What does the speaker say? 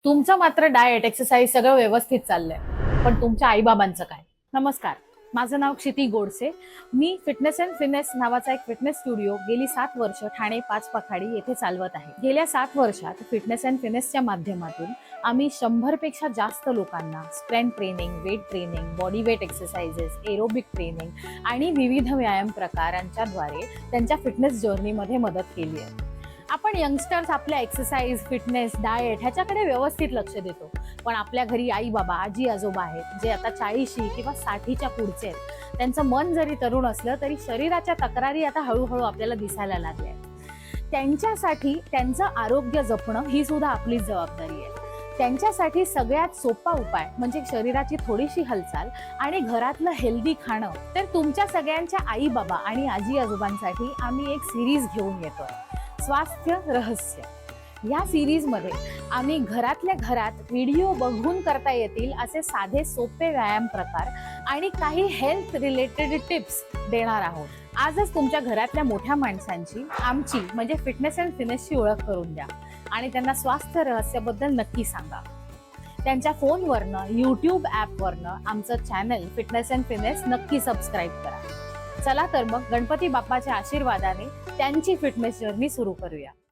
तुमचं मात्र diet, exercise सगळं व्यवस्थित चाललंय. पण तुमच्या आई-बाबांचं काय? नमस्कार. माझं नाव क्षिती गोडसे. मी फिटनेस अँड फिनेस नावाचा एक फिटनेस स्टुडिओ गेली 7 वर्ष ठाणे 5 पखाडी येथे चालवत आहे. गेल्या 7 वर्षात फिटनेस अँड फिनेसच्या माध्यमातून आम्ही 100 पेक्षा जास्त लोकांना strength training, weight training, body weight exercises, aerobic training आणि विविध व्यायाम प्रकारांच्याद्वारे त्यांच्या फिटनेस जर्नीमध्ये मदत केली आहे. आपण यंगस्टर्स आपल्या एक्सरसाइज, फिटनेस, डाएट ह्याच्याकडे व्यवस्थित लक्ष देतो. पण आपल्या घरी आई बाबा, आजी आजोबा आहेत जे आता 40 किंवा 60च्या पुढचे आहेत. त्यांचं मन जरी तरुण असलं तरी शरीराच्या तक्रारी आता हळूहळू आपल्याला दिसायला लागल्या आहेत. त्यांच्यासाठी त्यांचं आरोग्य जपणं ही सुद्धा आपलीच जबाबदारी आहे. त्यांच्यासाठी सगळ्यात सोपा उपाय म्हणजे शरीराची थोडीशी हालचाल आणि घरातलं हेल्दी खाणं. तर तुमच्या सगळ्यांच्या आई बाबा आणि आजी आजोबांसाठी आम्ही एक सिरीज घेऊन येतोय, स्वास्थ्य रहस्य. या सिरीजमध्ये आम्ही घरातल्या घरात व्हिडिओ बघून करता येतील असे साधे सोपे व्यायाम प्रकार आणि काही हेल्थ रिलेटेड टिप्स देणार आहोत. आजच तुमच्या घरातल्या मोठ्या माणसांची आमची म्हणजे फिटनेस अँड फिनेसची ओळख करून द्या आणि त्यांना स्वास्थ्य रहस्याबद्दल नक्की सांगा. त्यांच्या फोनवरनं, यूट्यूब ॲपवरनं आमचं चॅनल फिटनेस अँड फिनेस नक्की सबस्क्राईब करा. चला तर मग गणपती बाप्पाच्या आशीर्वादाने त्यांची फिटनेस जर्नी सुरू करूया.